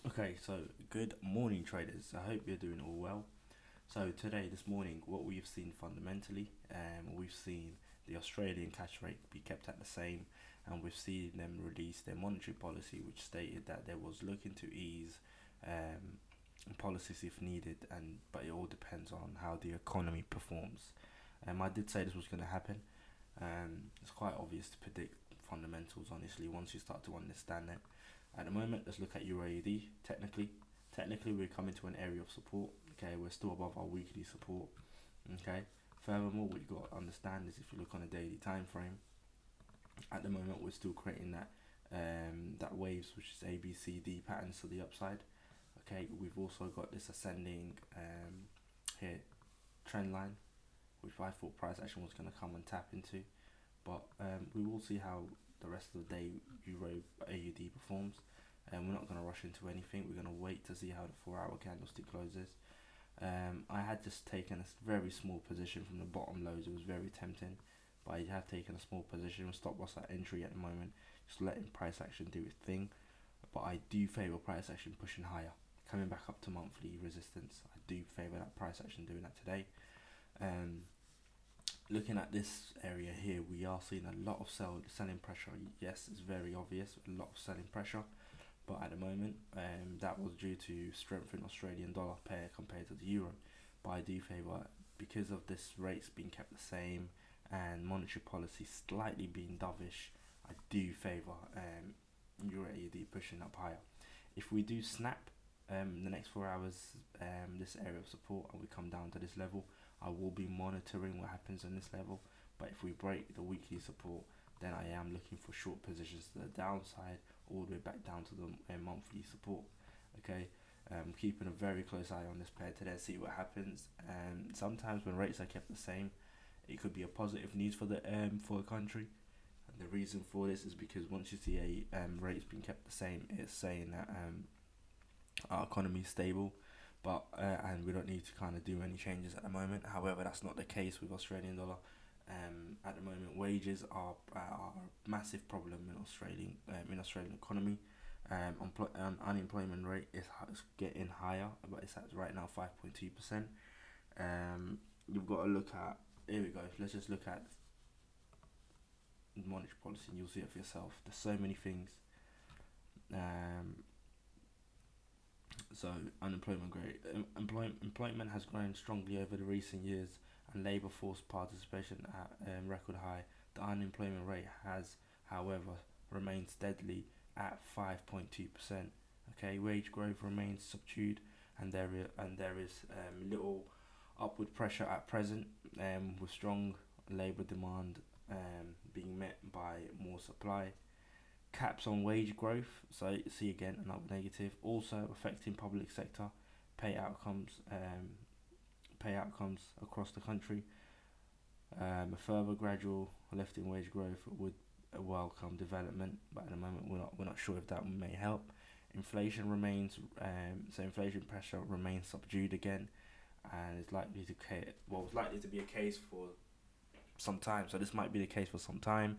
Okay, so good morning, traders. I hope you're doing all well. So today, this morning, what we've seen fundamentally, we've seen the Australian cash rate be kept at the same, and we've seen them release their monetary policy, which stated that they was looking to ease um, policies if needed, and but it all depends on how the economy performs. I did say this was going to happen. It's quite obvious to predict fundamentals, honestly, once you start to understand it. At the moment, let's look at EURUSD. Technically, we're coming to an area of support. Okay, we're still above our weekly support. Okay. Furthermore, what you got to understand is if you look on a daily time frame, at the moment we're still creating that waves, which is ABCD patterns to the upside. Okay, we've also got this ascending here trend line, which I thought price action was going to come and tap into. But we will see how the rest of the day Euro AUD performs. And we're not going to rush into anything. We're going to wait to see how the 4 hour candlestick closes. I had just taken a very small position from the bottom lows. It was very tempting, but I have taken a small position with stop loss at entry at the moment, just letting price action do its thing. But I do favour price action pushing higher, coming back up to monthly resistance. I do favour that price action doing that today. Um, Looking at this area here, we are seeing a lot of selling pressure. Yes, it's very obvious, a lot of selling pressure. But at the moment, that was due to strengthened Australian dollar pair compared to the euro. But I do favour, because of this rates being kept the same and monetary policy slightly being dovish, I do favour euro AUD pushing up higher. If we do snap the next 4 hours, this area of support, and we come down to this level, I will be monitoring what happens on this level. But if we break the weekly support, then I am looking for short positions to the downside, all the way back down to the monthly support. Okay, keeping a very close eye on this pair today, see what happens. Sometimes when rates are kept the same, it could be a positive news for a country. And the reason for this is because once you see a rates being kept the same, it's saying that our economy is stable, but and we don't need to kind of do any changes at the moment. However, that's not the case with Australian dollar. At the moment, wages are a massive problem in Australian economy. Unemployment rate is getting higher, but it's at right now 5.2%. You've got to look at, here we go. Let's just look at monetary policy, and you'll see it for yourself. There's so many things. Um, So unemployment rate, employment has grown strongly over the recent years, and labour force participation at record high. The unemployment rate has, however, remained steadily at 5.2%. Okay, wage growth remains subdued, and there is little upward pressure at present, with strong labour demand being met by more supply. Caps on wage growth, so see again another negative, also affecting public sector pay outcomes pay outcomes across the country. A further gradual lift in wage growth would a welcome development, but at the moment we're not sure if that may help. Inflation remains so inflation pressure remains subdued again, and it's likely to be a case for some time. So this might be the case for some time,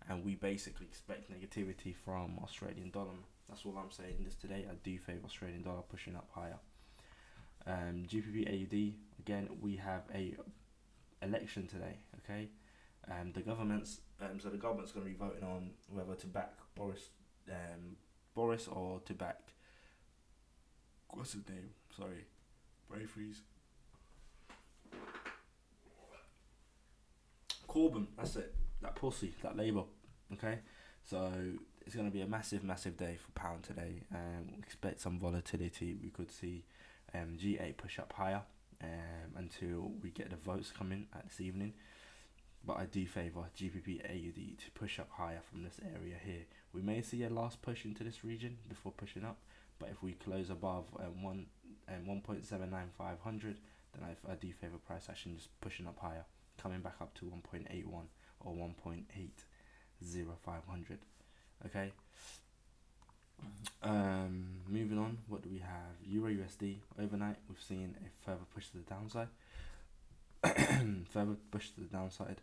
and we basically expect negativity from Australian dollar. That's all I'm saying. This today, I do favour Australian dollar pushing up higher. GBP again. We have a election today. Okay, the government's the government's going to be voting on whether to back Boris or to back, what's his name? Sorry, brain freeze. Corbyn. That's it. That pussy. That Labour. Okay, so it's going to be a massive day for pound today. Expect some volatility. We could see G8 push up higher until we get the votes coming at this evening. But I do favour GBPUSD to push up higher from this area here. We may see a last push into this region before pushing up, but if we close above 1.79500, then I do favour price action just pushing up higher, coming back up to 1.81 or 1.80500. Okay. Moving on, what do we have? EURUSD overnight. We've seen a further push to the downside. Further push to the downside.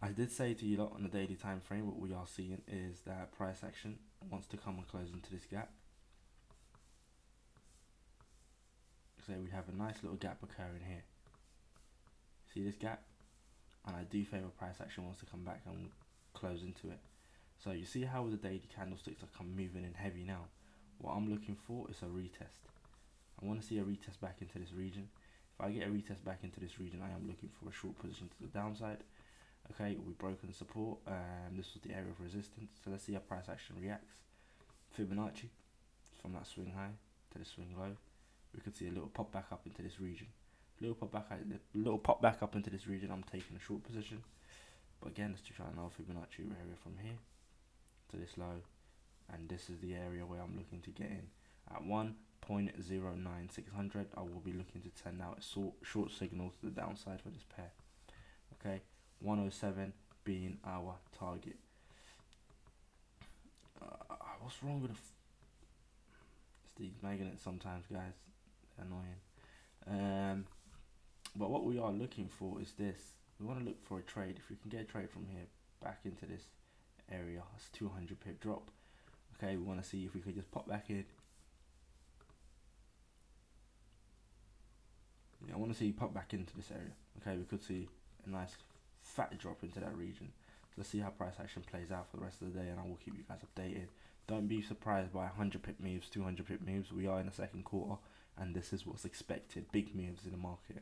I did say to you lot on the daily time frame, what we are seeing is that price action wants to come and close into this gap. say, we have a nice little gap occurring here. See this gap? And I do favour price action wants to come back and close into it. So you see how the daily candlesticks are moving in heavy now. What I'm looking for is a retest. I want to see a retest back into this region. If I get a retest back into this region, I am looking for a short position to the downside. Okay, we've broken support. This was the area of resistance. So let's see how price action reacts. Fibonacci from that swing high to the swing low. We could see a little pop back up into this region. Little pop back up into this region. I'm taking a short position. But again, let's just try another Fibonacci area from here to this low, and this is the area where I'm looking to get in at 1.09600. I will be looking to send out a short signal to the downside for this pair. Okay, 107 being our target. What's wrong with it's these magnets sometimes, guys? Annoying. But what we are looking for is this. We want to look for a trade. If we can get a trade from here back into this area, it's 200 pip drop. Okay, we want to see if we could just pop back in. Yeah, I want to see pop back into this area. Okay, we could see a nice fat drop into that region. So let's see how price action plays out for the rest of the day, and I will keep you guys updated. Don't be surprised by 100 pip moves, 200 pip moves. We are in the second quarter, and this is what's expected. Big moves in the market.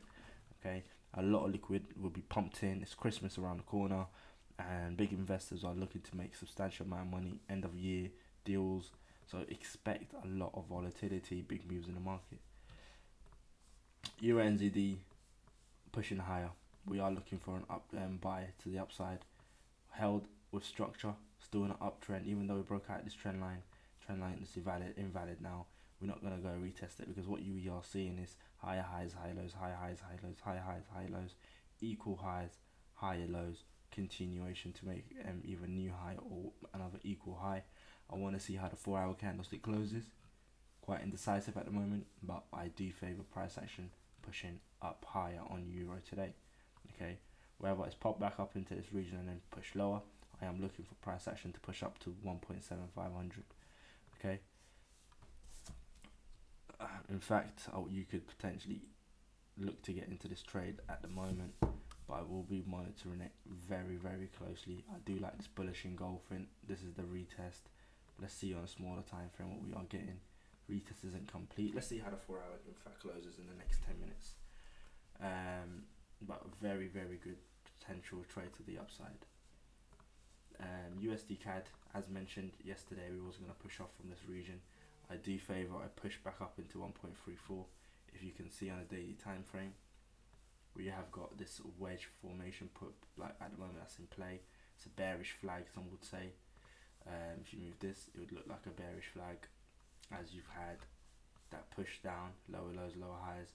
Okay, a lot of liquid will be pumped in. It's Christmas around the corner, and big investors are looking to make substantial amount of money, end of year deals. So expect a lot of volatility, big moves in the market. Euro NZD pushing higher. We are looking for an up buy to the upside. Held with structure, still in an uptrend, even though we broke out this trend line. Trend line is invalid now. We're not going to go retest it, because what you are seeing is higher highs, high lows, higher highs, high lows, higher highs, high lows, equal highs, higher lows, continuation to make either new high or another equal high. I want to see how the 4-hour candlestick closes. Quite indecisive at the moment, but I do favour price action pushing up higher on Euro today. Okay, wherever it's popped back up into this region and then push lower, I am looking for price action to push up to 1.7500. Okay. In fact, you could potentially look to get into this trade at the moment, but I will be monitoring it very, very closely. I do like this bullish engulfing. This is the retest. Let's see on a smaller time frame what we are getting. Retest isn't complete. Let's see how the 4-hour in fact closes in the next 10 minutes. But very, very good potential trade to the upside. USDCAD, as mentioned yesterday, we was going to push off from this region. I do favour a push back up into 1.34. If you can see on a daily time frame, we have got this wedge formation put like at the moment that's in play. It's a bearish flag, some would say. If you move this, it would look like a bearish flag, as you've had that push down, lower lows, lower highs,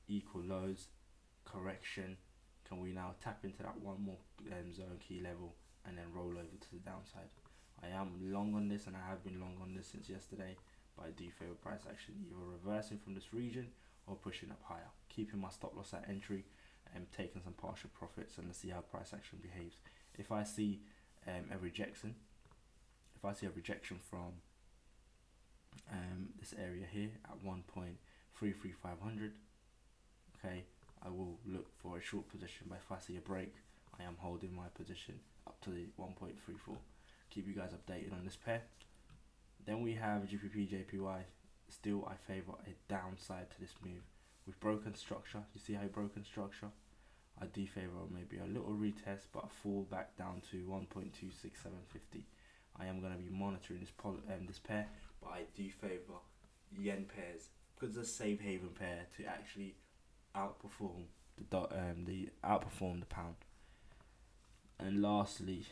equal lows, correction. Can we now tap into that one more zone key level and then roll over to the downside? I am long on this, and I have been long on this since yesterday, but I do favour price action either reversing from this region or pushing up higher, keeping my stop loss at entry and taking some partial profits, and let's see how price action behaves. If I see a rejection, from this area here at 1.33500, okay, I will look for a short position. But if I see a break, I am holding my position up to the 1.34. Keep you guys updated on this pair. Then we have GBPJPY. Still, I favour a downside to this move. We've broken structure. You see how we broken structure? I do favour maybe a little retest, but a fall back down to 1.26750. I am going to be monitoring this pair, but I do favour yen pairs because it's a safe haven pair to actually outperform the pound. And lastly,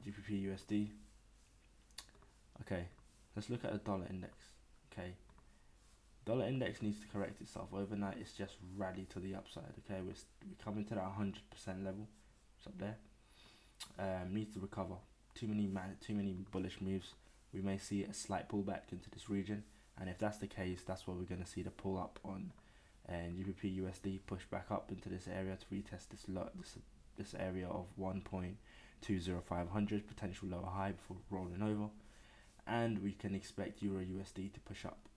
GBPUSD. Okay, let's look at the dollar index. Okay, dollar index needs to correct itself. Overnight, it's just rallied to the upside. Okay, we're coming to that 100% level. It's up there. Needs to recover. Too many bullish moves. We may see a slight pullback into this region, and if that's the case, that's where we're going to see the pull up on GBPUSD, push back up into this area to retest this area of 1.20500, potential lower high before rolling over, and we can expect EURUSD to push up.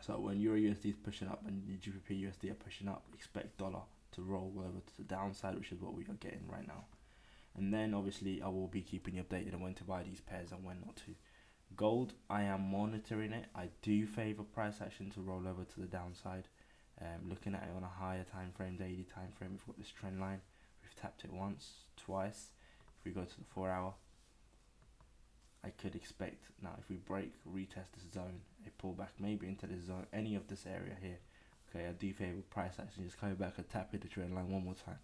So when EURUSD is pushing up and the GBPUSD are pushing up, expect dollar to roll over to the downside, which is what we are getting right now. And then obviously I will be keeping you updated on when to buy these pairs and when not to. Gold, I am monitoring it. I do favor price action to roll over to the downside. Looking at it on a higher time frame, daily time frame, we've got this trend line. We've tapped it once, twice. If we go to the 4 hour, I could expect now if we break, retest this zone, a pullback maybe into this zone, any of this area here. Okay, I do favor price action, just coming back and tapping the trend line one more time.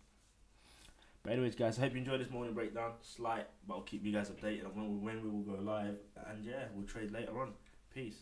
But anyways, guys, I hope you enjoyed this morning breakdown. Slight, but I'll keep you guys updated on when we will go live. And yeah, we'll trade later on. Peace.